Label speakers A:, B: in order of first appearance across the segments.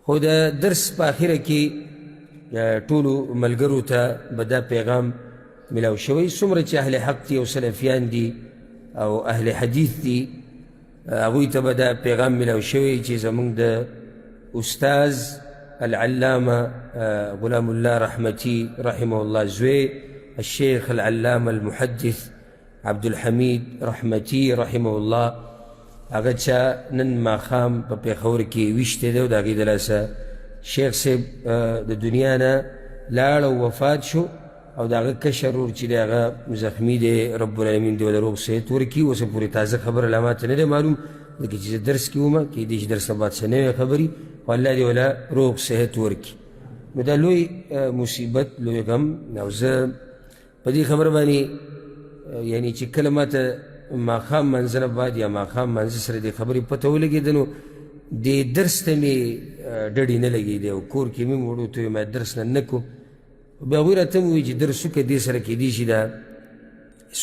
A: خو د درس په اخره کې ټولو ملګرو ته به دا پیغام ملاو شوی څومره چې اهل حق دي او سلفیان دي او اهل حدیث دي هغوی ته به دا پیغام ملاو شوی چې زمونږ د استاذ العلامه غلام الله رحمتي رحمه الله زوی الشيخ العلامه المحدث عبدالحمید رحمتي رحمه الله هغه چا نن ماښام په پېښور کې ویشتی دی او د هغې د لاسه شیخ صاحب د دنیا نه لاړ او وفات شو او د هغه کشر ورور چې دی هغه زخمي دی رب العالمین دی ورته روغ صحت ورکړي اوسه پورې تازه خبره لا ماته نه دی معلوم ځکه چې زه درس کې ومه کیدای شي درس نه بعد څه نوې خبرې خو الله دې ولا روغ صحت ورکړي نو دا لوی مصیبت لوی غم او زه په دې خبره باندې یعنی چې کله ماته ماښام منځه نه بعد یا ماښام منځه سره دې خبرې پته ولګېده نو دې درس ته مې ډډې نه لګېدې او کور کې مې وړو ته ما درس نه کوم بیا هغوی راته مې ووایي چې درس وکړه دې سره کیدای شي دا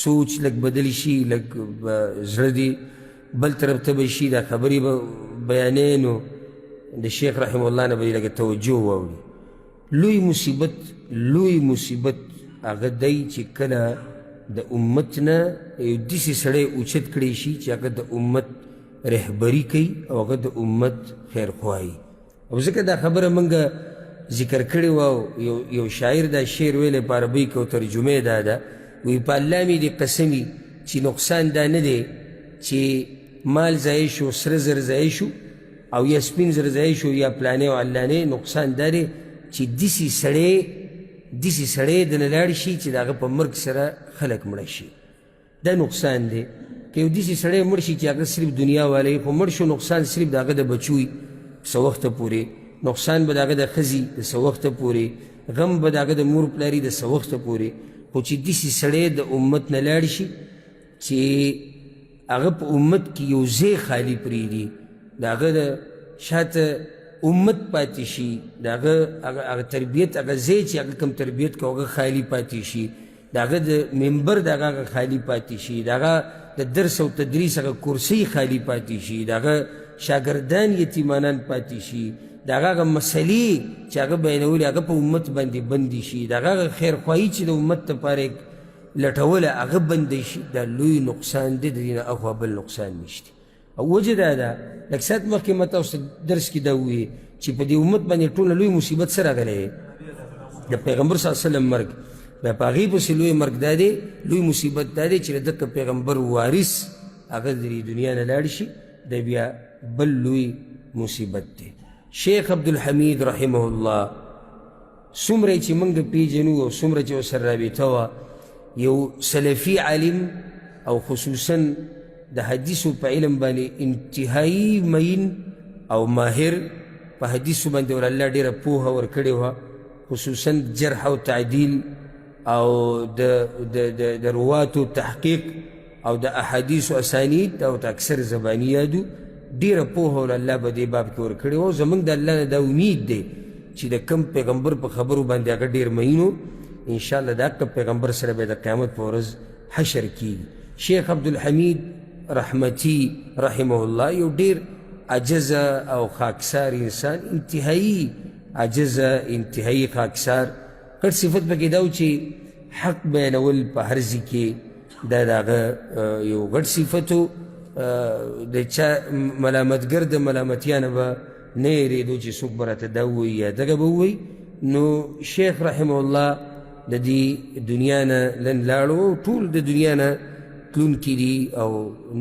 A: سوچ لږ بدل شي لږ زړه دې بل طرف ته به شي دا خبرې به بیانې نو د شیخ رحمه الله نه به یې لږه توجه واوړي لوی مصیبت هغه دی چې کله د امت نه یو داسې سړی اوچت کړی شي چې هغه د امت رهبري کوي او هغه د امت خیرخواهي او ځکه دا خبره موږ ذکر کړې وه او یو شاعر دا شعر ویلی په عربۍ کې او ترجمه دا ده وایي په الله مې دې قسمي چې نقصان دا نه دی چې مال ضایع شو سره زر ضایع شو او یا سپین زر ضایع شو یا پلانې او علانې نقصان دا دی چې داسې سړی دنه لاړ شي چې د هغه په مرګ سره خلک مړه شي دا نقصان دی که یو داسې سړی مړ شي چې هغه صرف دنیا والی خو مړ شو نقصان صرف د هغه د بچوي څه وخته پورې نقصان به د هغه د ښځې د څه وخته پورې غم به د هغه د مور پلاري د څه وخته پورې خو چې داسې سړی د امت نه لاړ شي چې هغه په امت کې یو ځای خالي پرېږدي د هغه د شاته امت پاتې شي د هغه تربیت هغه ځای چې هغه کوم تربیت کو هغه خالي پاتې شي د هغه د ممبر د هغه خالي پاتې شي د هغه د درس او تدریس هغه کرسۍ خالي پاتې شي د هغه شاګردان یتیمانان پاتې شي د هغه مسلې چې هغه بیانولې هغه په امت باندې بندي شي د هغه خیرخواهي چې د امت دپاره لټوله هغه بندی شي دا لوی نقصان دی د دې نه اخوا بل نقصان نشته او وجه دا ده لږ ساعت مخکې ما تاسو درس کې دا وویې چې په دې امت باندې ټوله لوی مصیبت څه راغلی د پیغمبر صلی الله علیه وسلم مرګ بیا په هغې پسې لوی مرګ دا دی لوی مصیبت دا دی چې د دغه پیغمبر وارث هغه د دې دنیا نه لاړ شي دا بیا بل لوی مصیبت دی شیخ عبدالحمید رحمه الله څومره چې موږ پیژنو او څومره چې ورسره رابطه وه یو سلفي عالم او خصوصا د حدیثو په علم باندې انتهایی مین او ماهر په حدیثو باندې ور الله ډېره پوهه ورکړې وه خصوصا جرح او تعدیل او د رواتو تحقیق او د احادیثو اسانید او د اکثر زبانیاتو ډېره پوهه ور الله په دې باب کې ورکړې وه زموږ د الله نه دا امید دی چې د کم پیغمبر په خبرو باندې هغه ډېر مینو انشاءالله د هغه پیغمبر سره به د قیامت په ورځ حشر کیږي شیخ عبدالحمید رحمتي رحمه الله یو ډېر عجزه او خاکسار انسان انتهایی عجزه انتهایی خاکسار غټ صفت پکې دا و چې حق بیانول په هر ځای کې دا د هغه یو غټ صفت و د چا ملامتګر د ملامتیا نه به نه یېرېدو چې څوک به راته دا ووایي یا دغه به ووایي نو شیخ رحمه الله د دې دنیا نه لن لاړو ټول د دنیا نه تلونکي دي او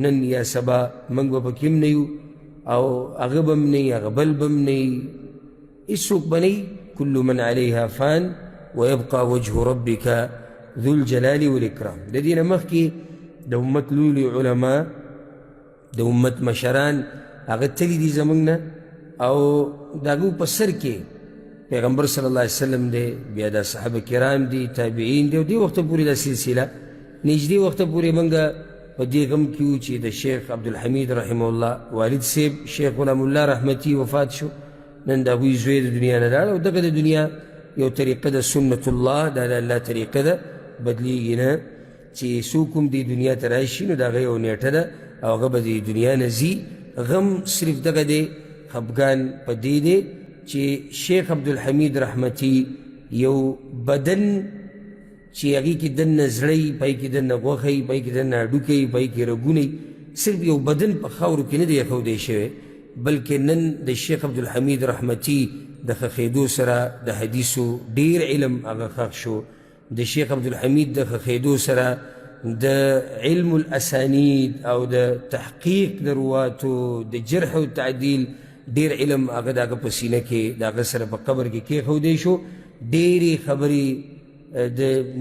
A: نن یا سبا موږ به پکې هم نه یو او هغه به هم نه یي هغه بل به هم نه یي هېڅوک به نه یي کل من علیها فان ویبقى وجه ربک ذو الجلال والاکرام د دې نه مخکې د امت لوی علما د امت مشران هغه تلي دي زموږ نه او د هغو په سر کې پیغمبر صلی الله علیه وسلم دی بیا د صحابه کرام دي تابعین دي او دې وخته پورې دا سلسله نږدې وخته پورې موږ په دې غم کې وو چې د شیخ عبدالحمید رحمه الله والد صاحب شیخ غلام الله رحمتي وفات شو نن د هغوی زوی د دنیا نه لاړ او دغه د دنیا یو طریقه د سنت الله دا د الله طریقه ده بدلیږي نه چې څوک هم دې دنیا ته راشي نو د هغه یو نیټه ده او هغه به د دنیا نه ځي غم صرف دغه دی خفګان په دې دی چې شیخ عبدالحمید رحمتي یو بدن چې هغې کې دننه زړی، پای کې دننه غوښی، پای کې دننه هډوکی، پای کې رګونی، صرف یو بدن په خاورو کې نه دی ایښودی شوی، بلکې نن د شیخ عبدالحمید رحمتي د ښخېدو سره د حدیثو ډیر علم هغه ښخ شو. د شیخ عبدالحمید د ښخېدو سره د علم الاسانید او د تحقیق د رواتو د جرح و تعدیل ډیر علم هغه د هغه په سینه کې د هغه سره په قبر کې کېښودی شو. ډېرې خبرې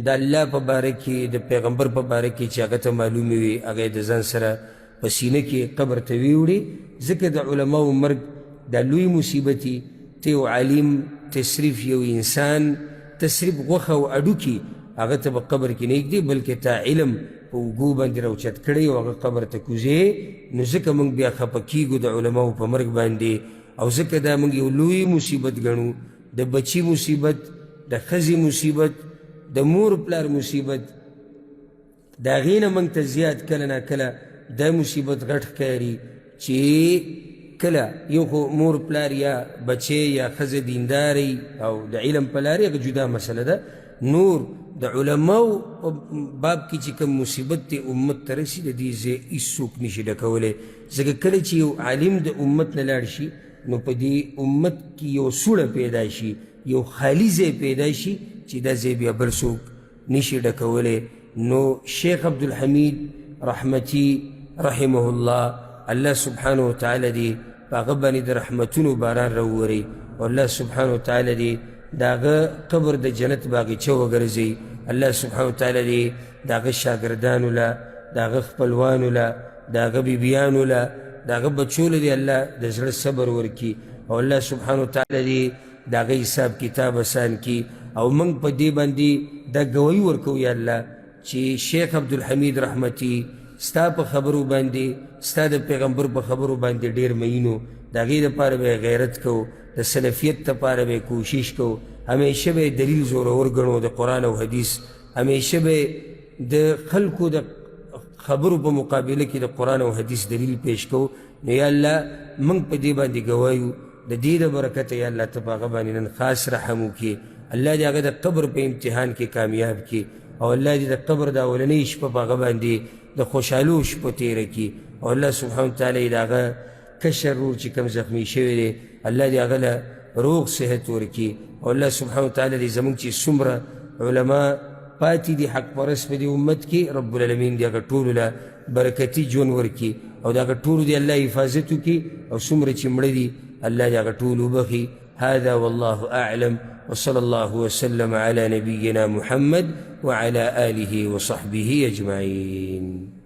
A: د الله په باره کې، د پیغمبر په باره کې چې هغه ته معلومې وي، هغه یې د ځان سره په سینه کې قبر ته ویوړې. ځکه د علماو مرګ دا لوی مصیبتي، ته یو عالم تصریف یو انسان تصریف غوښه او اډوکي هغه ته په قبر کې نه ایږدي، بلکې تا علم په اوږو باندې راوچت کړی او هغه قبر ته کوزې. نو ځکه موږ بیا خفه کېږو د علماو په مرګ باندې، او ځکه دا موږ یو لوی مصیبت ګڼو، د بچي مصیبت، د ښځې مصیبت، د مور پلار مصیبت، د هغې نه موږ ته زیات کله نا کله دا مصیبت غټ ښکاري چې کله یو خو مور پلار یا بچی یا ښځه دینداري او د علم په لارې هغه جدا مسله ده. نور د علماو په باب کې چې کوم مصیبت دی امت ته رسي، د دې ځای هېڅوک نشي ډکولی. ځکه کله چې یو عالم د امت نه لاړ شي، نو په دې امت کې یو سوړه پیدا شي، یو خالي ځای پیدا شي چې دا ځای بیا بل څوک نشي ډکولی. نو شیخ عبدالحمید رحمتي رحمه الله، الله سبحانه وتعالی دې په هغه باندې د رحمتونو باران راووري، او الله سبحانه وتعالی دې د هغه قبر د جنت باغچه وګرځي. الله سبحانه وتعالی دې د هغه شاګردانو له، د هغه خپلوانو له، د هغه بیبیانو له، د هغه بچو له دې الله د زړه صبر ورکړي، او الله سبحانه وتعالی دې د هغه حساب کتاب اسان کړي. او موږ په دې باندې دا ګوایي ورکوو یا الله چې شیخ عبدالحمید رحمتي ستا په خبرو باندې، ستا د پیغمبر په خبرو باندې ډېر مینو، د هغې دپاره به یې غیرت کوو، د سلفیت دپاره به یې کوشش کوو، همیشه به یې دلیل زورور ګڼو د قرآن او حدیث، همیشه به د خلکو د خبرو په مقابله کې د قرآن او حدیث دلیل پیش کوو. نو یا الله موږ په دې باندې ګوایو، د دې د برکته یا الله ته په هغه باندې نن خاص رحم وکړي. الله دې هغه د قبر په امتحان کې کامیاب کړي، او الله دې د قبر د اولنۍ شپه په هغه باندې د خوشحالو شپو تېره کړي، او الله سبحانه وتعالی د هغه کشر ورور چې کوم زخمي شوی دی، الله دې هغه له روغ صحت ورکړي. او الله سبحانه وتعالی دې زموږ چې څومره علما پاتې دي حق پرست په دې امت کې، رب العالمین دې هغه ټولو له برکتي ژوند ورکړي، او د هغه ټولو دې الله حفاظت وکړي، او څومره چې مړه دي الله دې هغه ټول وبخي. هذا والله أعلم، وصلى الله وسلم على نبينا محمد وعلى آله وصحبه أجمعين.